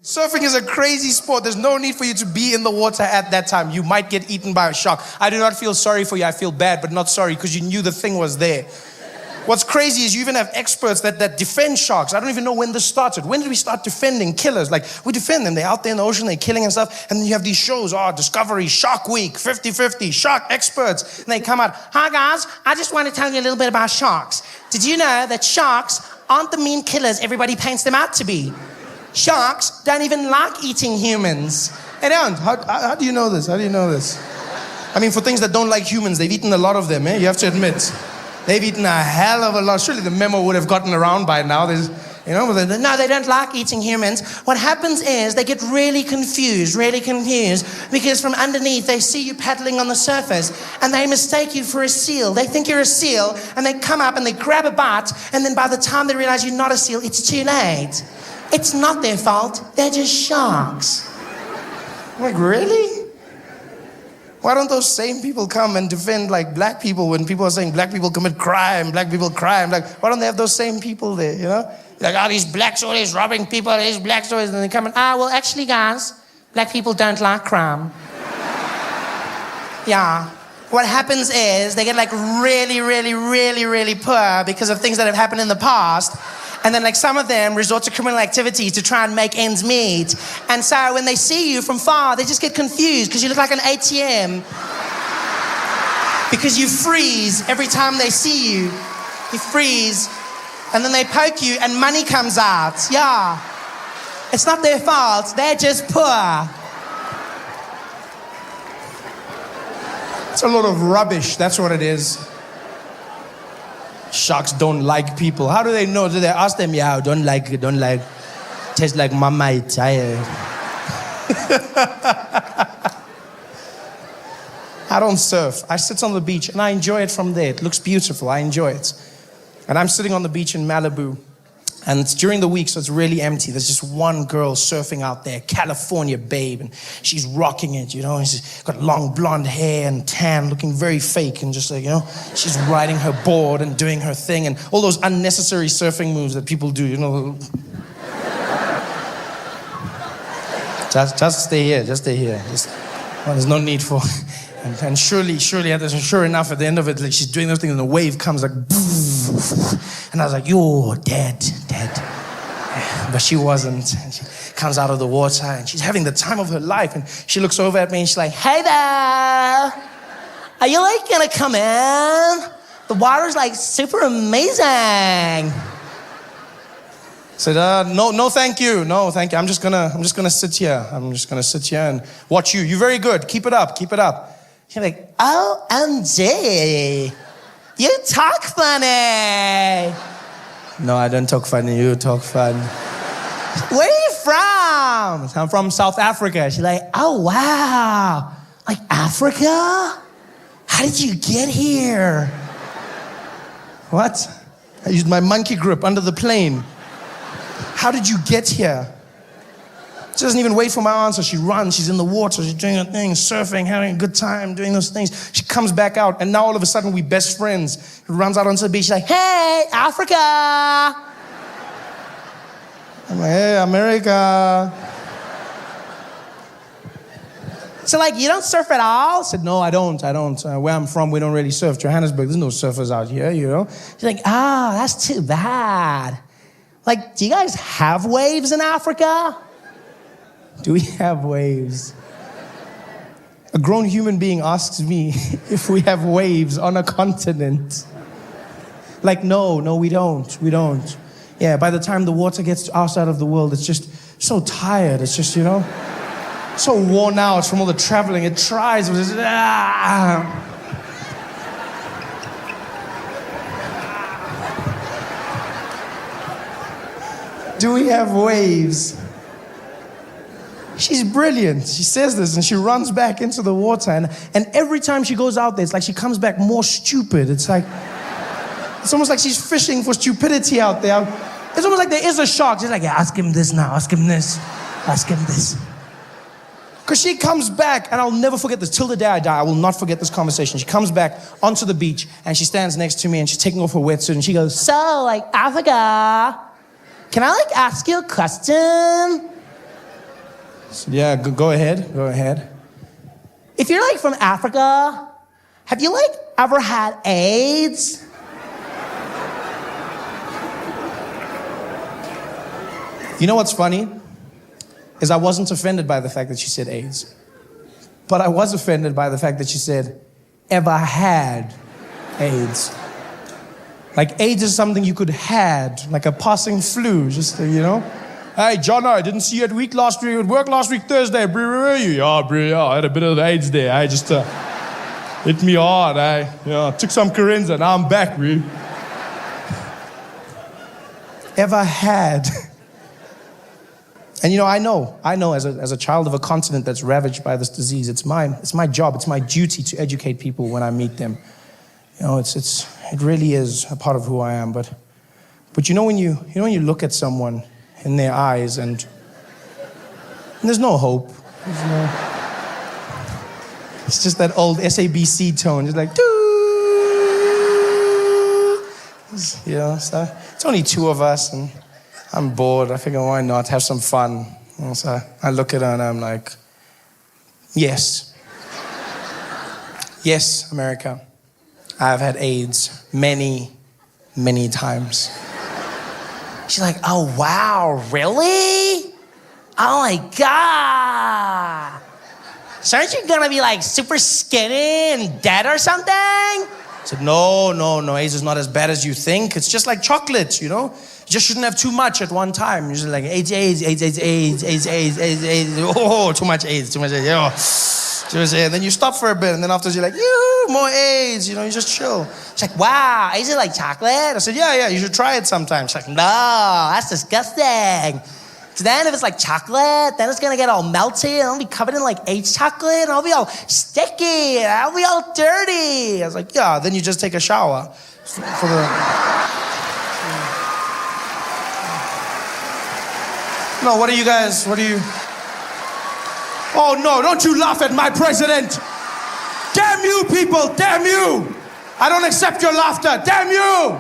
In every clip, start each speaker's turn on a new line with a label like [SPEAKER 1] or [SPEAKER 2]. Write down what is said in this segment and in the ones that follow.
[SPEAKER 1] Surfing is a crazy sport. There's no need for you to be in the water at that time. You might get eaten by a shark. I do not feel sorry for you. I feel bad, but not sorry because you knew the thing was there. What's crazy is you even have experts that defend sharks. I don't even know when this started. When did we start defending killers? Like, we defend them. They're out there in the ocean, they're killing and stuff. And then you have these shows, Discovery, Shark Week, 50-50, shark experts. And they come out, hi guys, I just want to tell you a little bit about sharks. Did you know that sharks aren't the mean killers everybody paints them out to be? Sharks don't even like eating humans. They don't. How do you know this? How do you know this? I mean, for things that don't like humans, they've eaten a lot of them, You have to admit. They've eaten a hell of a lot. Surely the memo would have gotten around by now. No, they don't like eating humans. What happens is they get really confused, because from underneath they see you paddling on the surface and they mistake you for a seal. They think you're a seal and they come up and they grab a bite, and then by the time they realize you're not a seal, it's too late. It's not their fault. They're just sharks. I'm like, really? Why don't those same people come and defend like black people when people are saying black people commit crime, black people crime? Like, why don't they have those same people there, Like, these blacks always robbing people, these blacks always, and they come and, well, actually, guys, black people don't like crime. Yeah. What happens is they get like really, really, really, really poor because of things that have happened in the past. And then like some of them resort to criminal activities to try and make ends meet. And so when they see you from far, they just get confused because you look like an ATM. Because you freeze every time they see you. You freeze. And then they poke you and money comes out. Yeah. It's not their fault. They're just poor. It's a lot of rubbish. That's what it is. Sharks don't like people. How do they know? Do they ask them, don't like. Tastes like Marmite. I don't surf. I sit on the beach and I enjoy it from there. It looks beautiful. I enjoy it. And I'm sitting on the beach in Malibu. And it's during the week, so it's really empty. There's just one girl surfing out there, California babe, and she's rocking it, And she's got long blonde hair and tan, looking very fake, and just like, she's riding her board and doing her thing, and all those unnecessary surfing moves that people do, Just stay here, there's no need for. And sure enough, at the end of it, like she's doing those things, and the wave comes like, and I was like, you're dead. But she wasn't. And she comes out of the water, and she's having the time of her life. And she looks over at me, and she's like, hey there, are you like gonna come in? The water's like super amazing. I said, no, thank you. No, thank you. I'm just gonna sit here. And watch you. You're very good. Keep it up. She's like, OMG, you talk funny. No, I don't talk funny. You talk funny. Where are you from? I'm from South Africa. She's like, oh, wow. Like Africa? How did you get here? What? I used my monkey grip under the plane. How did you get here? She doesn't even wait for my answer. She runs. She's in the water. She's doing her thing, surfing, having a good time, doing those things. She comes back out, and now all of a sudden we're best friends. She runs out onto the beach. She's like, hey, Africa. I'm like, hey, America. So like, you don't surf at all? I said, no, I don't. Where I'm from, we don't really surf. Johannesburg, there's no surfers out here, She's like, that's too bad. Like, do you guys have waves in Africa? Do we have waves? A grown human being asks me if we have waves on a continent. Like, no, we don't. Yeah, by the time the water gets outside of the world, it's just so tired. It's just, so worn out from all the traveling. It tries, but it's, Do we have waves? She's brilliant. She says this and she runs back into the water. And every time she goes out there, it's like she comes back more stupid. It's almost like she's fishing for stupidity out there. It's almost like there is a shark. She's like, yeah, ask him this now, ask him this. Because she comes back, and I'll never forget this. Till the day I die, I will not forget this conversation. She comes back onto the beach, and she stands next to me, and she's taking off her wetsuit, and she goes, so, Africa, can I, ask you a question? Yeah, go ahead. Go ahead.
[SPEAKER 2] If you're like from Africa, have you like ever had AIDS?
[SPEAKER 1] You know what's funny? Is I wasn't offended by the fact that she said AIDS. But I was offended by the fact that she said, ever had AIDS. Like AIDS is something you could had, like a passing flu, just, you know? Hey, John, I didn't see you at work last week Thursday. Where were you? Yeah, I had a bit of AIDS there. I just hit me hard. I took some Corinza, now I'm back, bro. Ever had. And you know, I know as a child of a continent that's ravaged by this disease, it's my job, it's my duty to educate people when I meet them. You know, it really is a part of who I am. But you know when you look at someone in their eyes and there's no hope. It's just that old SABC tone, just like, doo. You know, so it's only two of us and I'm bored. I figure, why not have some fun? And so I look at her and I'm like, yes. Yes, America. I've had AIDS many, many times.
[SPEAKER 2] She's like, oh, wow, really? Oh, my God. So aren't you gonna be like super skinny and dead or something?
[SPEAKER 1] I said, no, AIDS is not as bad as you think. It's just like chocolate, you know? You just shouldn't have too much at one time. You're just like, AIDS. Oh, too much AIDS. Oh. And then you stop for a bit, and then afterwards you're like, more AIDS. You know, you just chill.
[SPEAKER 2] She's like, wow, is it like chocolate?
[SPEAKER 1] I said, yeah, you should try it sometime. She's like,
[SPEAKER 2] No, that's disgusting. So then if it's like chocolate, then it's gonna get all melty, and I'll be covered in like AIDS chocolate, and I'll be all sticky, and I'll be all dirty.
[SPEAKER 1] I was like, yeah, then you just take a shower. For the... No, what do you... Oh no, don't you laugh at my president. Damn you people, damn you. I don't accept your laughter, damn you.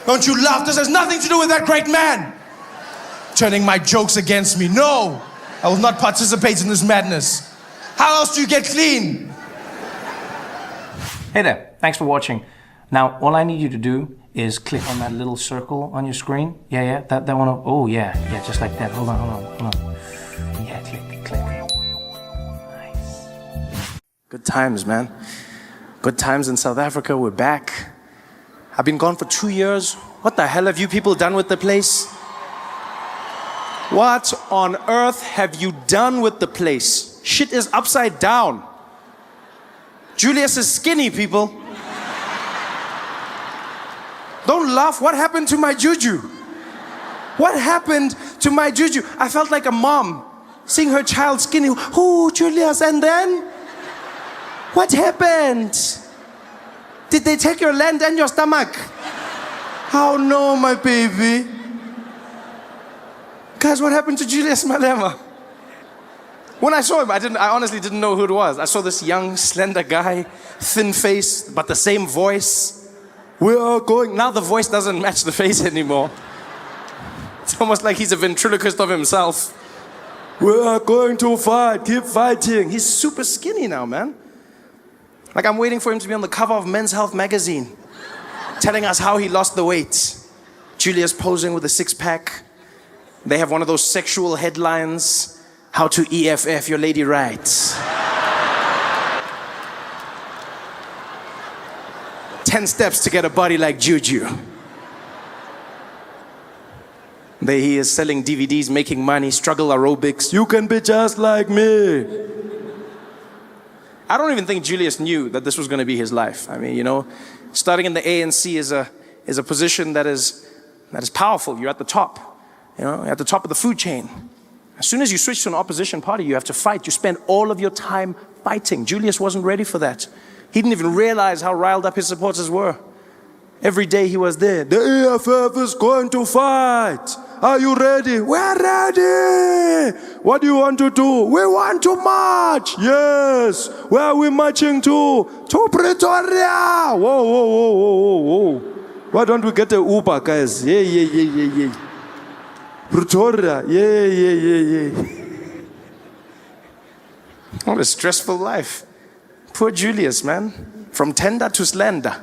[SPEAKER 1] Don't you laugh, this has nothing to do with that great man. Turning my jokes against me, no. I will not participate in this madness. How else do you get clean?
[SPEAKER 3] Hey there, thanks for watching. Now, all I need you to do is click on that little circle on your screen. Yeah, that one. Oh, yeah, just like that. Hold on. Yeah, click. Nice.
[SPEAKER 1] Good times, man. Good times in South Africa, we're back. I've been gone for 2 years. What the hell have you people done with the place? What on earth have you done with the place? Shit is upside down. Julius is skinny, people. Don't laugh. What happened to my juju? What happened to my juju? I felt like a mom seeing her child skinny. Oh, Julius, and then? What happened? Did they take your land and your stomach? Oh no, my baby. Guys, what happened to Julius Malema? When I saw him, I honestly didn't know who it was. I saw this young, slender guy, thin face, but the same voice. We are going. Now the voice doesn't match the face anymore. It's almost like he's a ventriloquist of himself. We are going to fight, keep fighting. He's super skinny now, man. Like I'm waiting for him to be on the cover of Men's Health magazine, telling us how he lost the weight. Julius posing with a six-pack. They have one of those sexual headlines, how to EFF your lady right. 10 steps to get a body like Juju. There he is selling DVDs, making money, struggle aerobics. You can be just like me. I don't even think Julius knew that this was going to be his life. I mean, you know, starting in the ANC is a position that is powerful. You're at the top. You know, at the top of the food chain. As soon as you switch to an opposition party, you have to fight. You spend all of your time fighting. Julius wasn't ready for that. He didn't even realize how riled up his supporters were. Every day he was there. The EFF is going to fight. Are you ready? We're ready. What do you want to do? We want to march. Yes. Where are we marching to? To Pretoria. Whoa. Why don't we get a Uber, guys? Yeah. Pretoria, yeah. What a stressful life. Poor Julius, man. From tender to slender.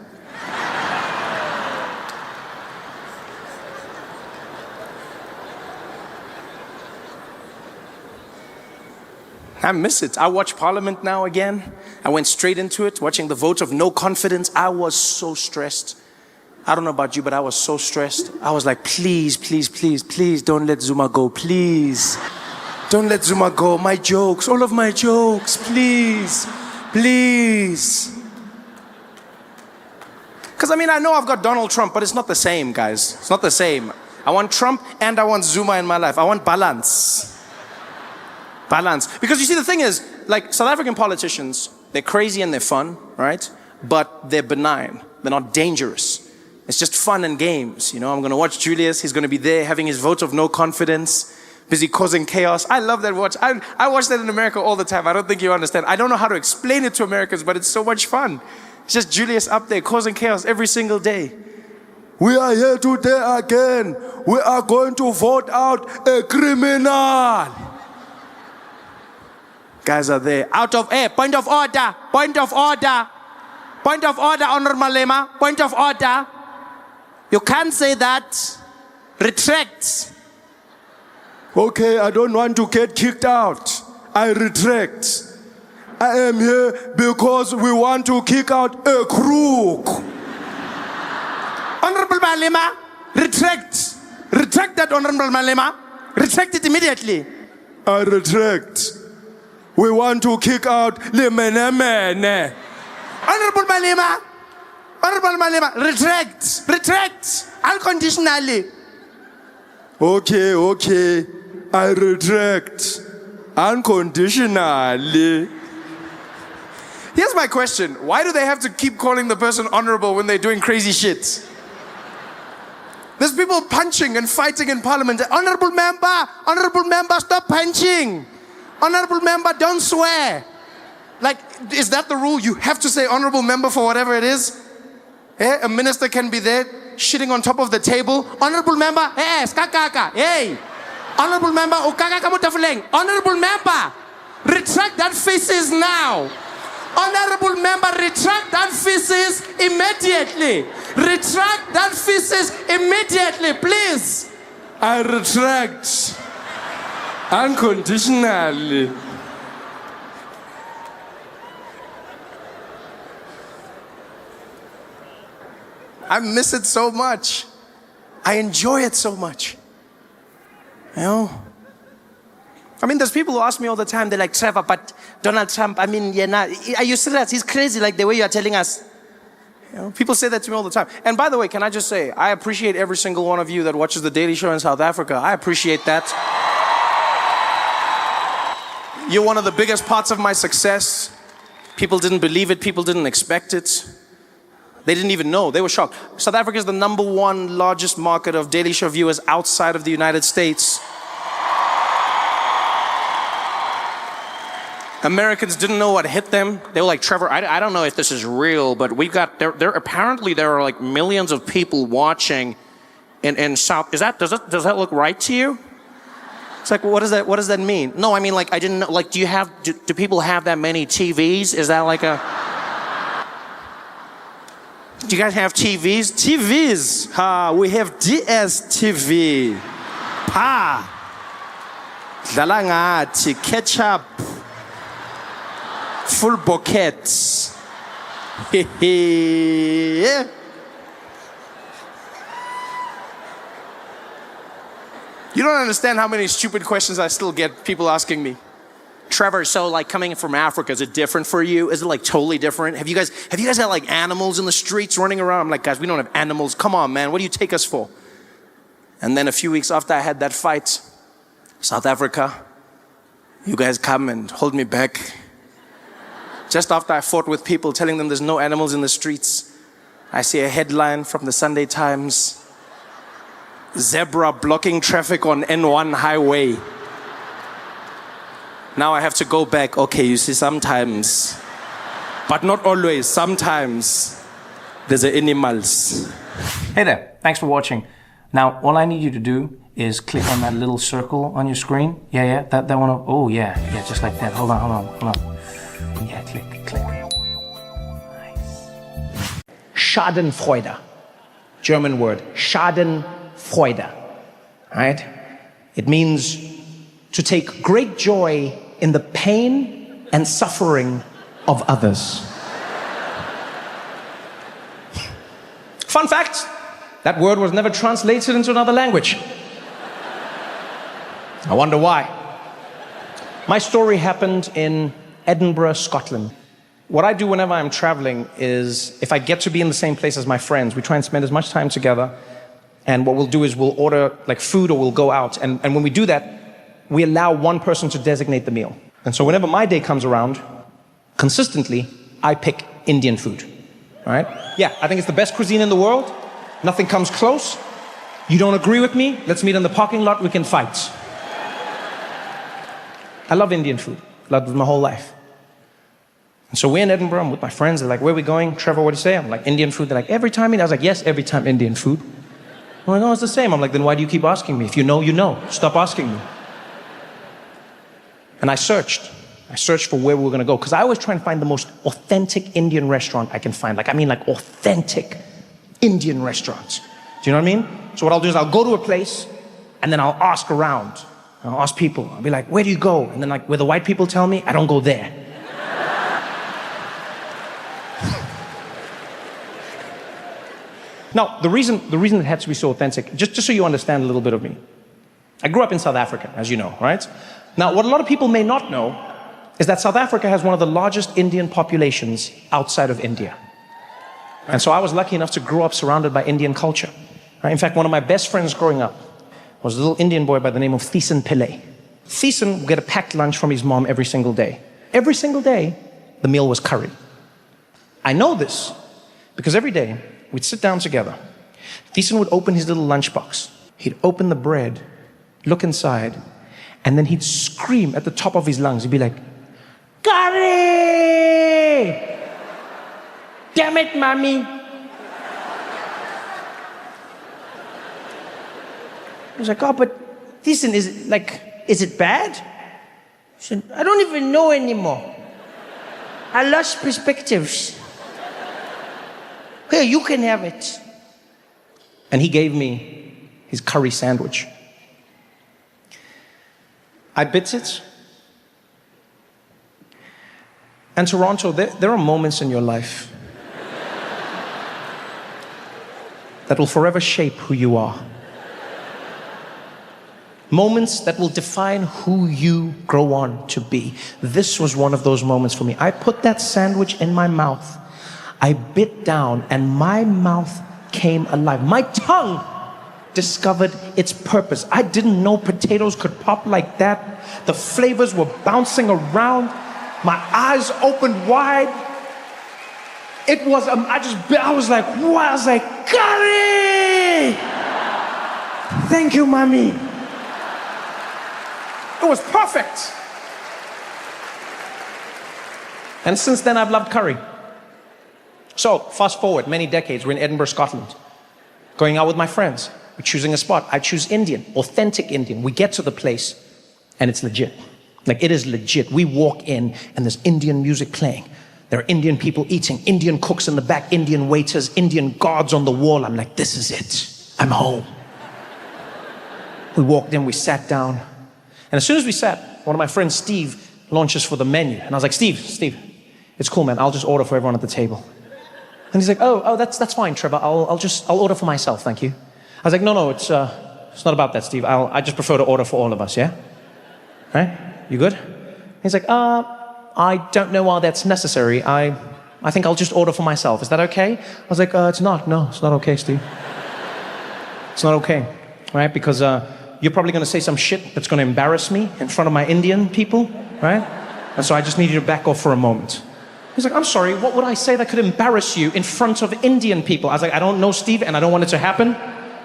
[SPEAKER 1] I miss it. I watch Parliament now again. I went straight into it, watching the vote of no confidence. I was so stressed. I don't know about you, but I was so stressed. I was like, please, please, please, please don't let Zuma go, please. Don't let Zuma go. My jokes, all of my jokes, please, please. Because I mean, I know I've got Donald Trump, but it's not the same, guys. It's not the same. I want Trump and I want Zuma in my life. I want balance. Balance. Because you see, the thing is, like, South African politicians, they're crazy and they're fun, right? But they're benign. They're not dangerous. It's just fun and games. You know, I'm going to watch Julius. He's going to be there having his vote of no confidence, busy causing chaos. I love that watch. I watch that in America all the time. I don't think you understand. I don't know how to explain it to Americans, but it's so much fun. It's just Julius up there causing chaos every single day. We are here today again. We are going to vote out a criminal. Guys are there. Out of air. Point of order. Point of order. Point of order, Honorable Malema. Point of order. You can't say that. Retract. Okay, I don't want to get kicked out. I retract. I am here because we want to kick out a crook. Honorable Malema, retract. Retract that, Honorable Malema. Retract it immediately. I retract. We want to kick out Lemenemene. Honorable Malema, Honorable Malema, retract, retract, unconditionally. Okay, okay, I retract, unconditionally. Here's my question. Why do they have to keep calling the person honorable when they're doing crazy shit? There's people punching and fighting in parliament. Honorable member, stop punching. Honorable member, don't swear. Like, is that the rule? You have to say honorable member for whatever it is? Eh? A minister can be there shitting on top of the table. Honorable member, hey, skakaka, hey. Honorable member, ukaka kamutafuleng. Honorable member, retract that feces now. Honorable member, retract that feces immediately. Retract that feces immediately, please. I retract. Unconditionally. I miss it so much. I enjoy it so much. You know? I mean, there's people who ask me all the time, they're like, Trevor, but Donald Trump, I mean, yeah, nah, are you serious? He's crazy like the way you are telling us. You know, people say that to me all the time. And by the way, can I just say, I appreciate every single one of you that watches The Daily Show in South Africa. I appreciate that. You're one of the biggest parts of my success. People didn't believe it. People didn't expect it. They didn't even know. They were shocked. South Africa is the #1 largest market of Daily Show viewers outside of the United States. Americans didn't know what hit them. They were like, Trevor, I don't know if this is real, but we've got, apparently there are like millions of people watching in South, does that look right to you? It's like, what does that mean? No, I mean, like, I didn't know, like, do people have that many TVs? Is that like a, do you guys have TVs? TVs, we have DSTV. Dlala ngathi, ketchup. Full buckets. Yeah. You don't understand how many stupid questions I still get people asking me. Trevor, so like coming from Africa, is it different for you? Is it like totally different? Have you guys got like animals in the streets running around? I'm like, guys, we don't have animals. Come on, man. What do you take us for? And then a few weeks after I had that fight, South Africa, you guys come and hold me back. Just after I fought with people telling them there's no animals in the streets, I see a headline from the Sunday Times. Zebra blocking traffic on N1 highway. Now I have to go back. Okay, you see, sometimes, but not always, sometimes, there's animals.
[SPEAKER 3] Hey there, thanks for watching. Now, all I need you to do is click on that little circle on your screen. Yeah, that one. Oh, yeah, just like that. Hold on. Yeah, click, click. Nice.
[SPEAKER 2] Schadenfreude. German word. Schadenfreude. Right? It means to take great joy in the pain and suffering of others. Fun fact, that word was never translated into another language. I wonder why. My story happened in Edinburgh, Scotland. What I do whenever I'm traveling is, if I get to be in the same place as my friends, we try and spend as much time together. And what we'll do is we'll order like food or we'll go out. And when we do that, we allow one person to designate the meal. And so whenever my day comes around, consistently, I pick Indian food. All right? Yeah, I think it's the best cuisine in the world. Nothing comes close. You don't agree with me? Let's meet in the parking lot. We can fight. I love Indian food. Loved it my whole life. And so we're in Edinburgh. I'm with my friends. They're like, where are we going? Trevor, what do you say? I'm like, Indian food. They're like, every time Indian. I was like, yes, every time Indian food. I'm like, no, it's the same. I'm like, then why do you keep asking me? If you know, you know. Stop asking me. And I searched for where we were going to go. Because I always try and find the most authentic Indian restaurant I can find. Like authentic Indian restaurants. Do you know what I mean? So what I'll do is I'll go to a place and then I'll ask around. I'll ask people. I'll be like, where do you go? And then like, where the white people tell me, I don't go there. Now, the reason it had to be so authentic, just so you understand a little bit of me. I grew up in South Africa, as you know, right? Now, what a lot of people may not know is that South Africa has one of the largest Indian populations outside of India. And so I was lucky enough to grow up surrounded by Indian culture. Right? In fact, one of my best friends growing up was a little Indian boy by the name of Thiessen Pillay. Thiessen would get a packed lunch from his mom every single day. Every single day, the meal was curry. I know this because every day, we'd sit down together. Thiessen would open his little lunchbox. He'd open the bread, look inside, and then he'd scream at the top of his lungs. He'd be like, curry! Damn it, mommy! I was like, oh, but Thiessen, is it bad? He said, I don't even know anymore. I lost perspectives. Here, you can have it. And he gave me his curry sandwich. I bit it. And Toronto, there are moments in your life that will forever shape who you are. Moments that will define who you grow on to be. This was one of those moments for me. I put that sandwich in my mouth. I bit down and my mouth came alive. My tongue discovered its purpose. I didn't know potatoes could pop like that. The flavors were bouncing around. My eyes opened wide. It was, I was like, what? I was like, curry! Thank you, mommy. It was perfect. And since then, I've loved curry. So, fast forward many decades, we're in Edinburgh, Scotland. Going out with my friends. We're choosing a spot. I choose Indian, authentic Indian. We get to the place, and it's legit. Like, it is legit. We walk in, and there's Indian music playing. There are Indian people eating, Indian cooks in the back, Indian waiters, Indian guards on the wall. I'm like, this is it. I'm home. We walked in, we sat down. And as soon as we sat, one of my friends, Steve, launches for the menu. And I was like, Steve, it's cool, man. I'll just order for everyone at the table. And he's like, oh, that's fine, Trevor. I'll order for myself, thank you. I was like, no, it's not about that, Steve. I just prefer to order for all of us, yeah? Right? You good? He's like, I don't know why that's necessary. I think I'll just order for myself. Is that okay? I was like, it's not. No, it's not okay, Steve. It's not okay, right? Because you're probably going to say some shit that's going to embarrass me in front of my Indian people, right? And so I just need you to back off for a moment. He's like, I'm sorry, what would I say that could embarrass you in front of Indian people? I was like, I don't know, Steve, and I don't want it to happen.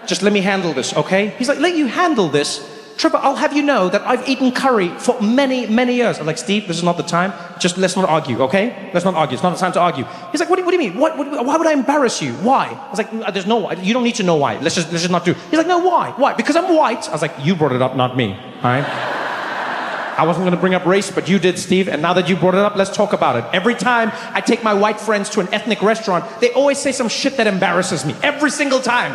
[SPEAKER 2] Just let me handle this, okay? He's like, let you handle this? Trevor, I'll have you know that I've eaten curry for many, many years. I'm like, Steve, this is not the time. Just let's not argue, okay? Let's not argue. It's not the time to argue. He's like, what do you mean? Why would I embarrass you? Why? I was like, there's no, you don't need to know why. Let's just not do. He's like, no, why? Why? Because I'm white. I was like, you brought it up, not me, all right? I wasn't going to bring up race, but you did, Steve. And now that you brought it up, let's talk about it. Every time I take my white friends to an ethnic restaurant, they always say some shit that embarrasses me. Every single time.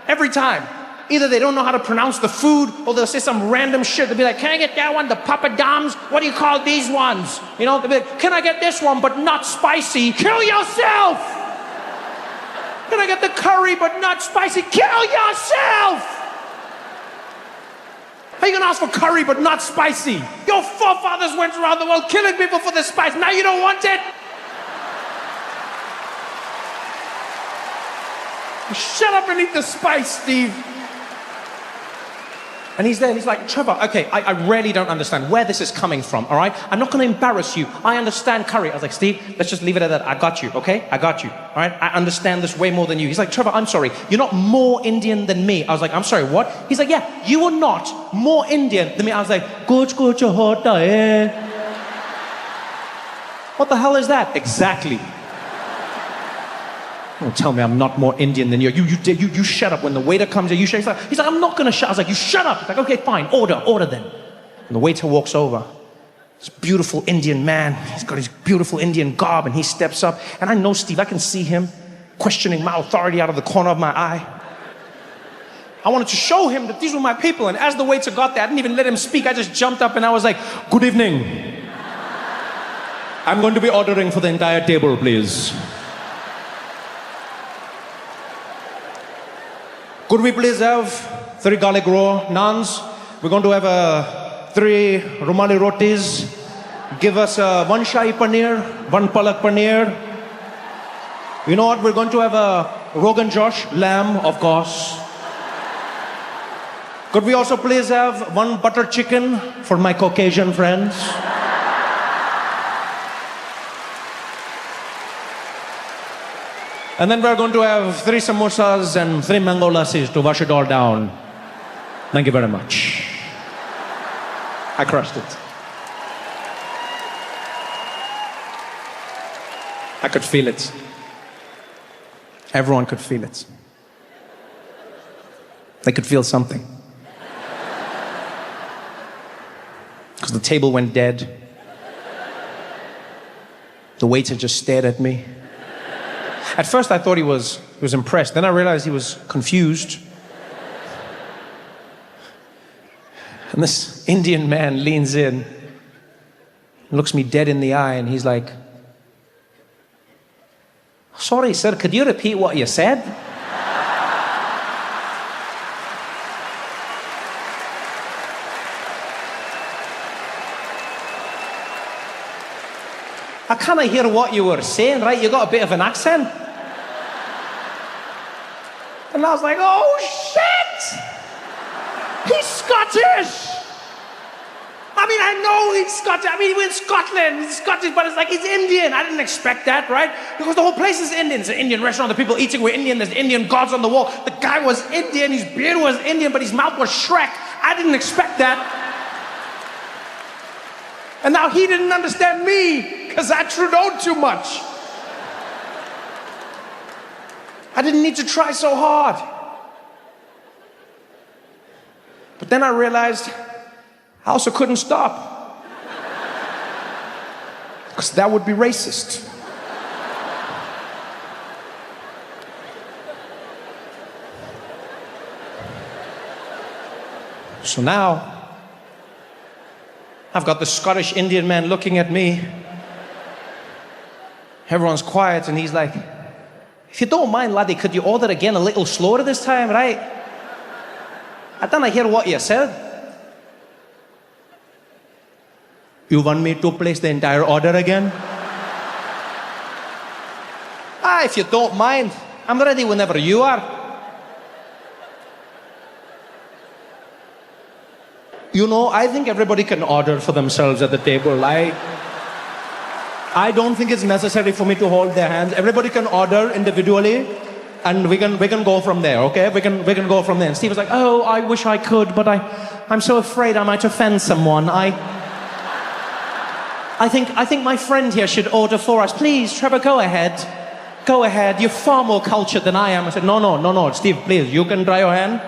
[SPEAKER 2] Every time. Either they don't know how to pronounce the food, or they'll say some random shit. They'll be like, can I get that one, the papadums? What do you call these ones? You know, they'll be like, can I get this one, but not spicy? Kill yourself! Can I get the curry, but not spicy? Kill yourself! How are you gonna ask for curry but not spicy? Your forefathers went around the world killing people for the spice. Now you don't want it? Shut up and eat the spice, Steve. And he's there, he's like, Trevor, okay, I really don't understand where this is coming from, all right? I'm not gonna embarrass you. I understand curry. I was like, Steve, let's just leave it at that. I got you, okay? I got you, all right? I understand this way more than you. He's like, Trevor, I'm sorry. You're not more Indian than me. I was like, I'm sorry, what? He's like, yeah, you are not more Indian than me. I was like, what the hell is that? Exactly. Don't tell me I'm not more Indian than you. You shut up. When the waiter comes in, you shut up. He's like, I'm not gonna shut. I was like, you shut up. He's like, okay, fine, order then. And the waiter walks over. This beautiful Indian man. He's got his beautiful Indian garb, and he steps up. And I know Steve, I can see him questioning my authority out of the corner of my eye. I wanted to show him that these were my people. And as the waiter got there, I didn't even let him speak. I just jumped up and I was like, good evening. I'm going to be ordering for the entire table, please. Could we please have 3 garlic raw naans? We're going to have 3 rumali rotis. Give us 1 shahi paneer, 1 palak paneer. You know what? We're going to have a Rogan Josh lamb, of course. Could we also please have 1 butter chicken for my Caucasian friends? And then we're going to have 3 samosas and 3 mango lassis to wash it all down. Thank you very much. I crushed it. I could feel it. Everyone could feel it. They could feel something. Because the table went dead. The waiter just stared at me. At first I thought he was impressed. Then I realized he was confused. And this Indian man leans in, looks me dead in the eye, and he's like, sorry sir, could you repeat what you said? I can't hear what you were saying, right? You got a bit of an accent. And I was like, oh shit! He's Scottish! I mean, I know he's Scottish. I mean, we're in Scotland. He's Scottish, but it's like he's Indian. I didn't expect that, right? Because the whole place is Indian. It's an Indian restaurant. The people eating were Indian. There's Indian gods on the wall. The guy was Indian. His beard was Indian, but his mouth was Shrek. I didn't expect that. And now he didn't understand me because I Trudeau'd too much. I didn't need to try so hard. But then I realized I also couldn't stop. Because that would be racist. So now, I've got the Scottish Indian man looking at me. Everyone's quiet and he's like, if you don't mind, laddie, could you order again a little slower this time, right? I didn't hear what you said. You want me to place the entire order again? If you don't mind, I'm ready whenever you are. You know, I think everybody can order for themselves at the table. I don't think it's necessary for me to hold their hands. Everybody can order individually, and we can go from there, okay? We can go from there. And Steve was like, oh, I wish I could, but I'm so afraid I might offend someone. I think my friend here should order for us. Please, Trevor, go ahead. Go ahead. You're far more cultured than I am. I said, no, Steve, please, you can try your hand.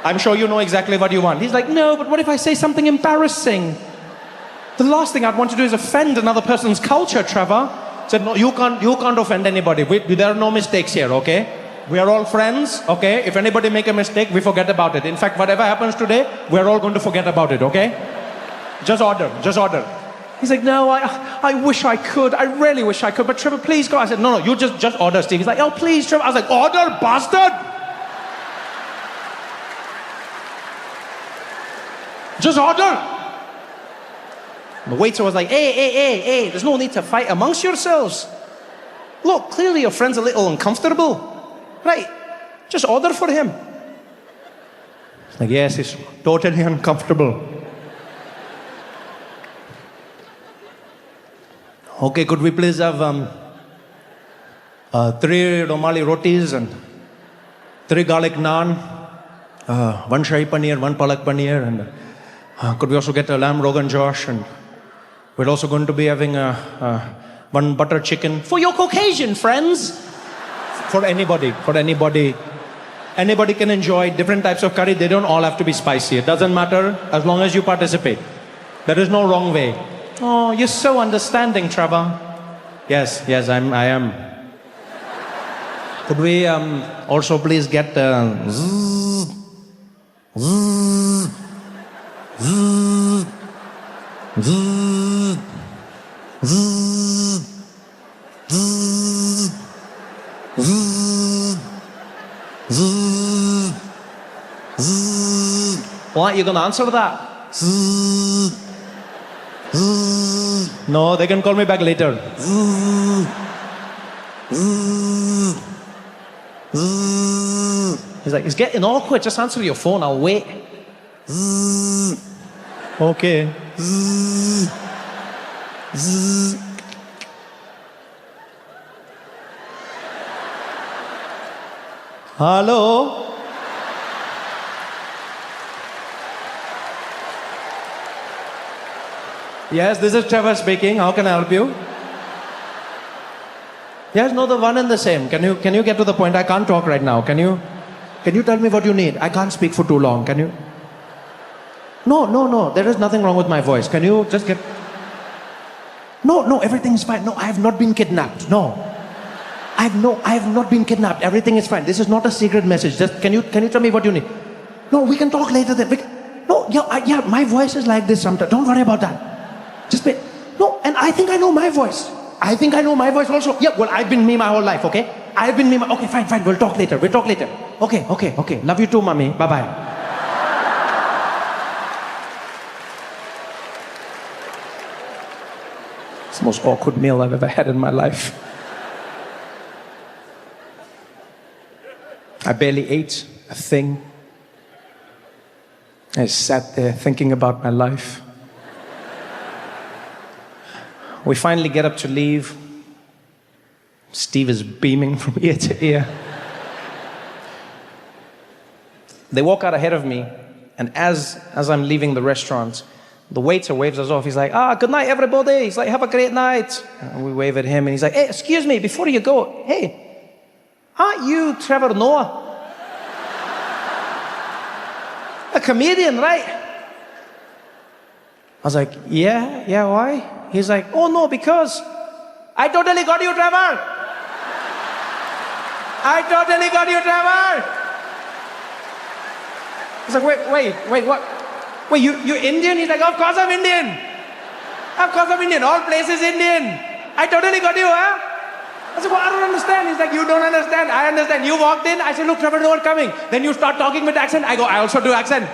[SPEAKER 2] I'm sure you know exactly what you want. He's like, no, but what if I say something embarrassing? The last thing I'd want to do is offend another person's culture, Trevor. Said, no, you can't offend anybody. There are no mistakes here, okay? We are all friends, okay? If anybody make a mistake, we forget about it. In fact, whatever happens today, we're all going to forget about it, okay? Just order. He's like, no, I wish I could. I really wish I could. But Trevor, please go. I said, no, you just order, Steve. He's like, oh, please, Trevor. I was like, order, bastard! Just order. The waiter was like, hey, there's no need to fight amongst yourselves. Look, clearly your friend's a little uncomfortable. Right, just order for him. It's like, yes, he's totally uncomfortable. Okay, could we please have 3 Romali rotis and 3 garlic naan, 1 shahi paneer, 1 palak paneer, and could we also get a lamb rogan josh, and we're also going to be having 1 butter chicken for your Caucasian friends. For anybody. Anybody can enjoy different types of curry. They don't all have to be spicy. It doesn't matter as long as you participate. There is no wrong way. Oh, you're so understanding, Trevor. Yes, I am. Could we also please get What? You gonna answer that? No, they can call me back later. He's like, it's getting awkward. Just answer your phone. I'll wait. Okay. Hello? Yes, this is Trevor speaking. How can I help you? Yes, no, the one and the same. Can you get to the point? I can't talk right now. Can you tell me what you need? I can't speak for too long. Can you? No. There is nothing wrong with my voice. Can you just get? No, everything's fine. No, I have not been kidnapped. No. I have not been kidnapped. Everything is fine. This is not a secret message. Just can you tell me what you need? No, we can talk later then. Yeah, my voice is like this sometimes. Don't worry about that. Just wait. No, and I think I know my voice. I think I know my voice also. Yeah, well, I've been me my whole life, okay? I've been me. Okay, fine. We'll talk later. Okay. Love you too, mommy. Bye-bye. It's the most awkward meal I've ever had in my life. I barely ate a thing. I sat there thinking about my life. We finally get up to leave. Steve is beaming from ear to ear. They walk out ahead of me, and as I'm leaving the restaurant, the waiter waves us off. He's like, good night, everybody. He's like, have a great night. And we wave at him, and he's like, hey, excuse me, before you go, hey, aren't you Trevor Noah? A comedian, right? I was like, yeah, why? He's like, oh no, because I totally got you, Trevor. I totally got you, Trevor. He's like, wait, what? Wait, you're Indian? He's like, of course I'm Indian. Of course I'm Indian. All places Indian. I totally got you, huh? I said, well, I don't understand. He's like, you don't understand. I understand. You walked in. I said, look, Trevor Noah coming. Then you start talking with accent. I go, I also do accent.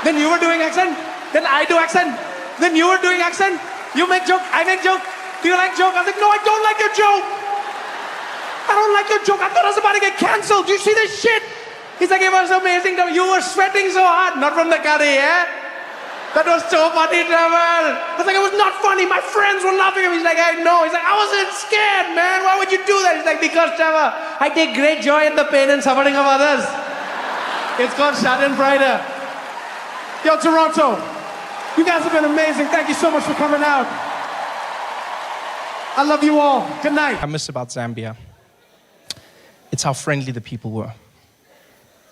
[SPEAKER 2] Then you were doing accent. Then I do accent. Then you were doing accent. You make joke, I make joke. Do you like joke? I was like, no, I don't like your joke. I don't like your joke. I thought I was about to get cancelled. Do you see this shit? He's like, it was amazing. You were sweating so hard. Not from the curry, eh? That was so funny, Trevor. I was like, it was not funny. My friends were laughing at me. He's like, I know. He's like, I wasn't scared, man. Why would you do that? He's like, because, Trevor, I take great joy in the pain and suffering of others. It's called Schadenfreude. Yo, Toronto. You guys have been amazing. Thank you so much for coming out. I love you all. Good night.
[SPEAKER 1] I miss about Zambia. It's how friendly the people were.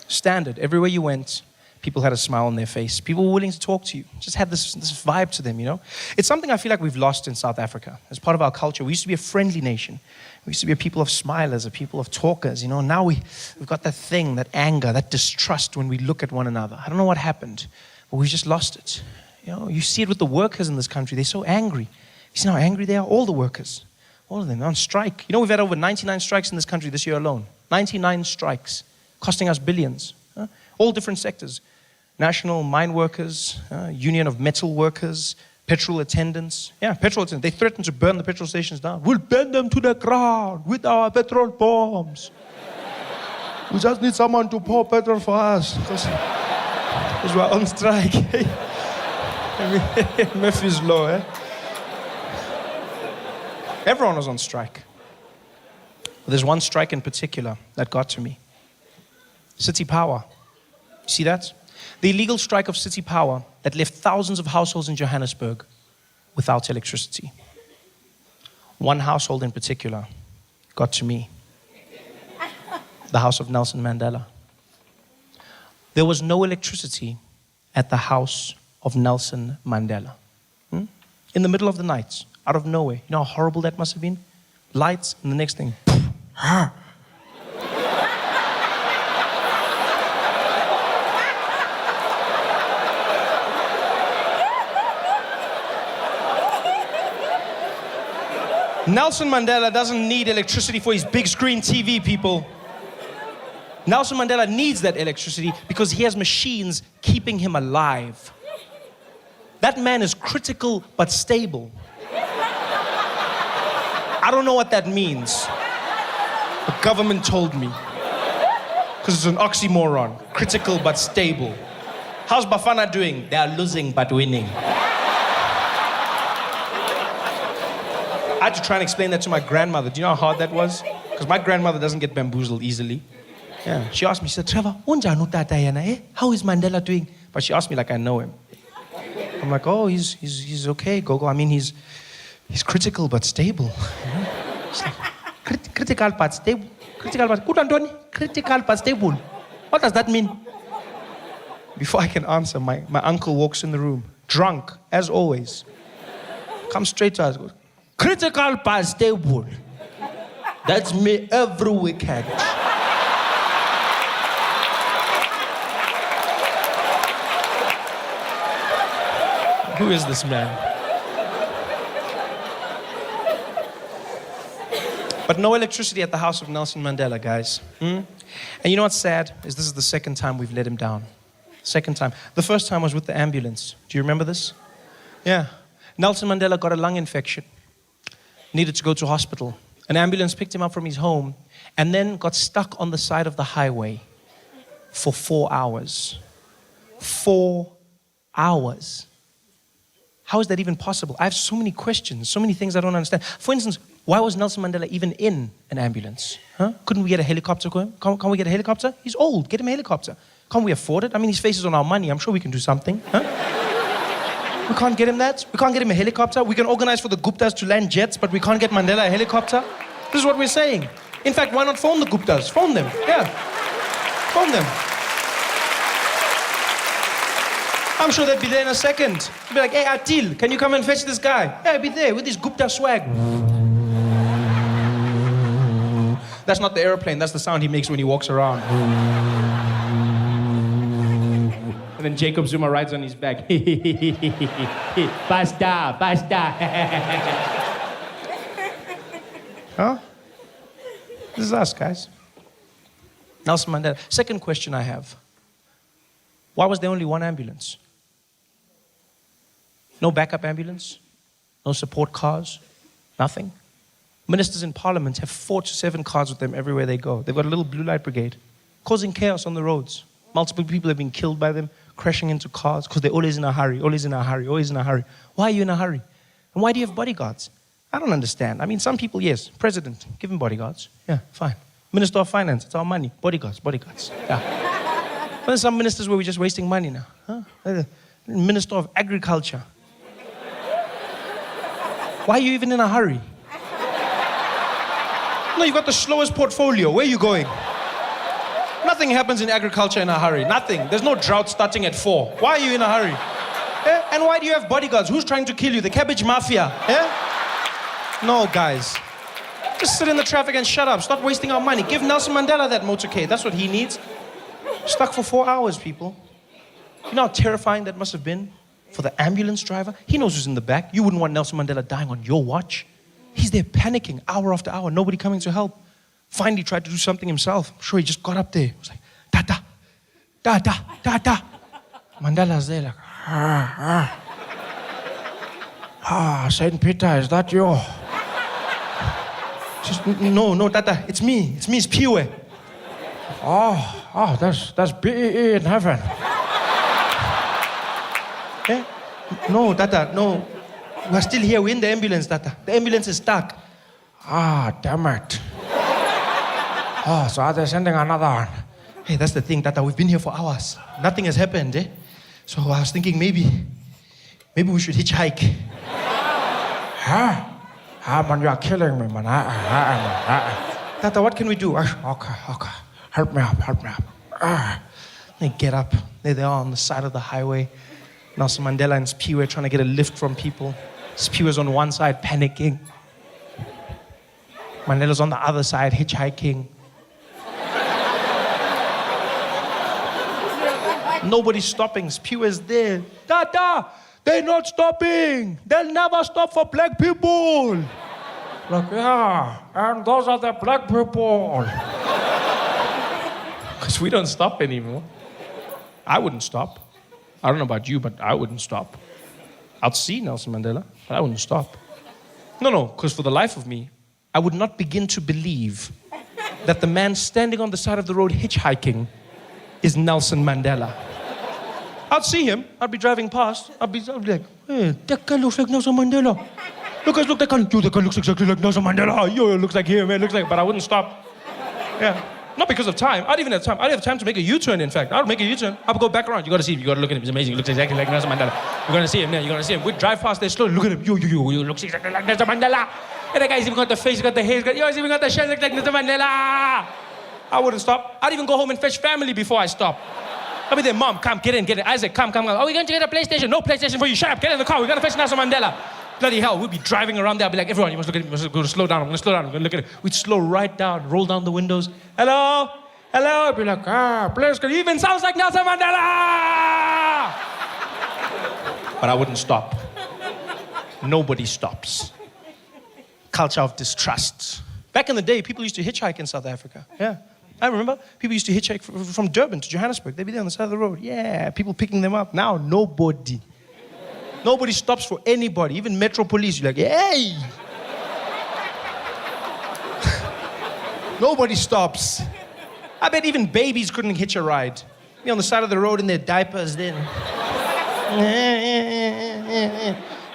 [SPEAKER 1] Standard. Everywhere you went, People had a smile on their face. People were willing to talk to you. Just had this vibe to them, you know? It's something I feel like we've lost in South Africa. As part of our culture, we used to be a friendly nation. We used to be a people of smilers, a people of talkers, you know? Now we've got that thing, that anger, that distrust when we look at one another. I don't know what happened, but we've just lost it. You know, you see it with the workers in this country. They're so angry. You see how angry they are? All the workers. All of them. They're on strike. You know, we've had over 99 strikes in this country this year alone. 99 strikes, costing us billions. All different sectors. National mine workers, union of metal workers, petrol attendants. Yeah, petrol attendants. They threatened to burn the petrol stations down. We'll burn them to the ground with our petrol bombs. We just need someone to pour petrol for us because we're on strike. Murphy's Law, eh? Everyone was on strike. But there's one strike in particular that got to me. City Power. See that? The illegal strike of City Power that left thousands of households in Johannesburg without electricity. One household in particular got to me. The house of Nelson Mandela. There was no electricity at the house of Nelson Mandela. In the middle of the night, out of nowhere. You know how horrible that must have been? Lights, and the next thing. Nelson Mandela doesn't need electricity for his big screen TV, people. Nelson Mandela needs that electricity because he has machines keeping him alive. That man is critical but stable. I don't know what that means. The government told me. Because it's an oxymoron. Critical but stable. How's Bafana doing? They are losing but winning. I had to try and explain that to my grandmother. Do you know how hard that was? Because my grandmother doesn't get bamboozled easily. Yeah. She asked me, she said, Trevor, how is Mandela doing? But she asked me like I know him. I'm like, oh, he's okay, Gogo. I mean, he's critical but stable. You know? Like, critical but stable. Critical but stable. What does that mean? Before I can answer, my uncle walks in the room, drunk, as always. Comes straight to us, goes, critical but stable. That's me every weekend. Who is this man? But no electricity at the house of Nelson Mandela, guys. And you know what's sad? Is this is the second time we've let him down. Second time. The first time was with the ambulance. Do you remember this? Yeah. Nelson Mandela got a lung infection. Needed to go to hospital. An ambulance picked him up from his home and then got stuck on the side of the highway for 4 hours. 4 hours. How is that even possible? I have so many questions, so many things I don't understand. For instance, why was Nelson Mandela even in an ambulance? Huh? Couldn't we get a helicopter for him? Can't we get a helicopter? He's old, get him a helicopter. Can't we afford it? I mean, his face is on our money. I'm sure we can do something. Huh? We can't get him that. We can't get him a helicopter. We can organize for the Guptas to land jets, but we can't get Mandela a helicopter. This is what we're saying. In fact, why not phone the Guptas? Phone them, yeah. Phone them. I'm sure they'd be there in a second. They'd be like, hey, Atil, can you come and fetch this guy? Yeah, I'd be there with his Gupta swag. That's not the airplane, that's the sound he makes when he walks around. And then Jacob Zuma rides on his back. Basta, basta. Huh? This is us, guys. Nelson Mandela. Second question I have. Why was there only one ambulance? No backup ambulance? No support cars? Nothing? Ministers in parliament have 4 to 7 cars with them everywhere they go. They've got a little blue light brigade, causing chaos on the roads. Multiple people have been killed by them, crashing into cars, because they're always in a hurry, always in a hurry, always in a hurry. Why are you in a hurry? And why do you have bodyguards? I don't understand. I mean, some people, yes. President, give him bodyguards. Yeah, fine. Minister of Finance, it's our money. Bodyguards, bodyguards. Yeah. But there's some ministers where we're just wasting money now. Huh? Minister of Agriculture. Why are you even in a hurry? No, you've got the slowest portfolio. Where are you going?
[SPEAKER 2] Nothing happens in agriculture in a hurry. Nothing. There's no drought starting at 4. Why are you in a hurry? And why do you have bodyguards? Who's trying to kill you? The cabbage mafia? No, guys. Just sit in the traffic and shut up. Stop wasting our money. Give Nelson Mandela that motorcade. That's what he needs. Stuck for 4 hours, people. You know how terrifying that must have been for the ambulance driver? He knows who's in the back. You wouldn't want Nelson Mandela dying on your watch. He's there panicking hour after hour. Nobody coming to help. Finally tried to do something himself. I'm sure he just got up there. He was like, Tata, Tata, Tata. Mandela's there like, Saint Peter, is that you? Just, no, Tata, it's me. It's Piwe. Oh, that's BEE in heaven. No, Tata, no. We're still here. We're in the ambulance, Tata. The ambulance is stuck. Damn it. So are they sending another one? Hey, that's the thing, Tata. We've been here for hours. Nothing has happened, eh? So I was thinking maybe we should hitchhike. Man, you are killing me, man. Tata, what can we do? Okay. Help me up. They get up. There they are on the side of the highway. Nelson Mandela and Spiwe trying to get a lift from people. Spiwe's on one side panicking. Mandela's on the other side hitchhiking. Nobody's stopping. Spiwe's there. Tata, they're not stopping. They'll never stop for black people. Like, yeah, and those are the black people. Because we don't stop anymore. I wouldn't stop. I don't know about you, but I wouldn't stop. I'd see Nelson Mandela, but I wouldn't stop. No, because for the life of me, I would not begin to believe that the man standing on the side of the road hitchhiking is Nelson Mandela. I'd see him. I'd be driving past. I'd be like, hey, that guy looks like Nelson Mandela. Look, guys, look, that guy looks exactly like Nelson Mandela. Yo, it looks like him, man. Looks like, but I wouldn't stop. Yeah. Not because of time. I didn't even have time. I didn't have time to make a U-turn, in fact. I would make a U-turn. I would go back around. You got to see him. You got to look at him. He's amazing. He looks exactly like Nelson Mandela. You're going to see him there. You're going to see him. We'd drive past there slowly. Look at him. Yo, he looks exactly like Nelson Mandela. And that guy's even got the face, he's got the hair, he's even got the shirt like Nelson Mandela. I wouldn't stop. I'd even go home and fetch family before I stop. I'd be there, Mom, come, get in. Isaac, come. Oh, we're going to get a PlayStation. No PlayStation for you. Shut up. Get in the car. We're going to fetch Nelson Mandela. Bloody hell, we'd be driving around there. I'd be like, everyone, you must look at him. You must slow down. I'm going to slow down. I'm going to look at him. We'd slow right down, roll down the windows. Hello? I'd be like, please, he even sounds like Nelson Mandela! But I wouldn't stop. Nobody stops. Culture of distrust. Back in the day, people used to hitchhike in South Africa. Yeah. I remember people used to hitchhike from Durban to Johannesburg. They'd be there on the side of the road. Yeah, people picking them up. Now, nobody. Nobody stops for anybody. Even Metro Police, you're like, hey! Nobody stops. I bet even babies couldn't hitch a ride. Be on the side of the road in their diapers then.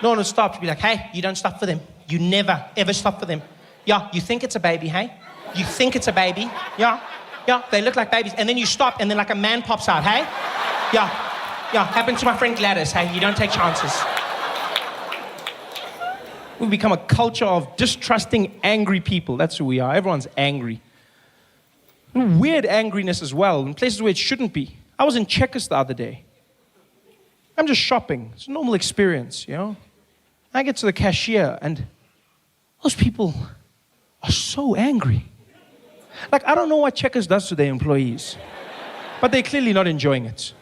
[SPEAKER 2] No one would stop. You'd be like, hey, you don't stop for them. You never, ever stop for them. Yeah, you think it's a baby, hey? You think it's a baby. Yeah, they look like babies. And then you stop and then like a man pops out, hey? Yeah, happened to my friend Gladys, hey? You don't take chances. We've become a culture of distrusting angry people. That's who we are. Everyone's angry. And weird angriness as well, in places where it shouldn't be. I was in Checkers the other day. I'm just shopping. It's a normal experience, you know? I get to the cashier and those people are so angry. Like, I don't know what Checkers does to their employees, but they're clearly not enjoying it.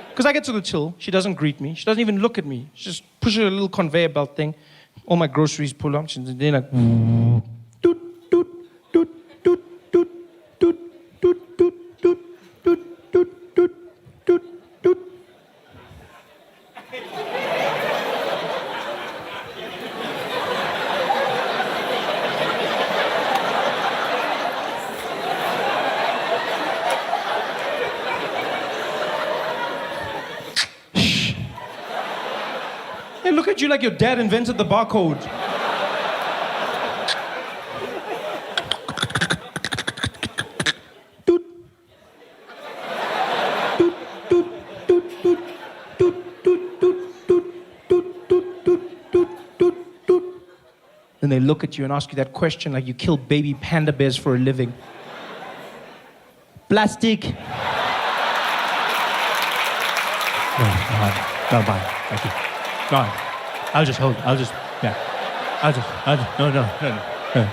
[SPEAKER 2] Because I get to the till, she doesn't greet me, she doesn't even look at me. She just pushes a little conveyor belt thing. All my groceries pull up, and they're like, doot, doot, doot, doot, doot, doot, doot, doot, doot, doot, doot, doot, doot, doot. They look at you like your dad invented the barcode. Doot. Doot, doot, doot, doot, doot, doot, doot, doot, doot, doot, doot, doot, doot, doot. Then they look at you and ask you that question like you kill baby panda bears for a living.
[SPEAKER 3] Plastic. No, bye. Thank you. No, I'll just hold. I'll just, no.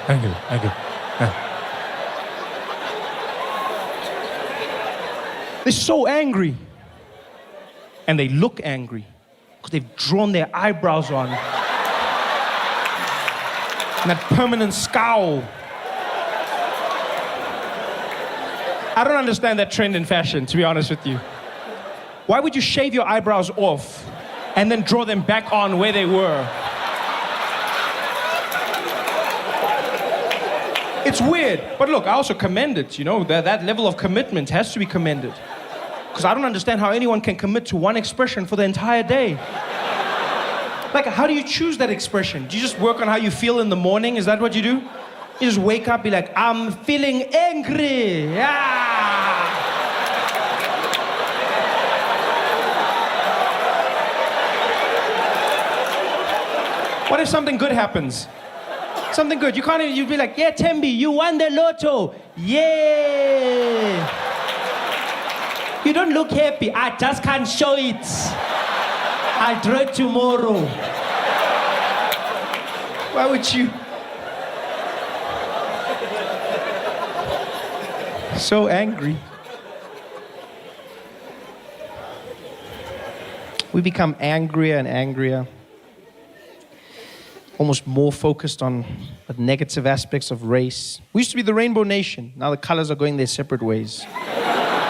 [SPEAKER 3] Thank you. Yeah. They're so angry. And they look angry because they've drawn their eyebrows on. And that permanent scowl. I don't understand that trend in fashion, to be honest with you. Why would you shave your eyebrows off and then draw them back on where they were? It's weird. But look, I also commend it, you know, that level of commitment has to be commended. Because I don't understand how anyone can commit to one expression for the entire day. Like, how do you choose that expression? Do you just work on how you feel in the morning? Is that what you do? You just wake up, be like, I'm feeling angry. Yeah. What if something good happens? Something good. You can't even, you'd be like, yeah, Tembi, you won the lotto. Yeah. You don't look happy. I just can't show it. I'll draw it tomorrow. Why would you? So angry. We become angrier and angrier. Almost more focused on the negative aspects of race. We used to be the rainbow nation. Now the colors are going their separate ways.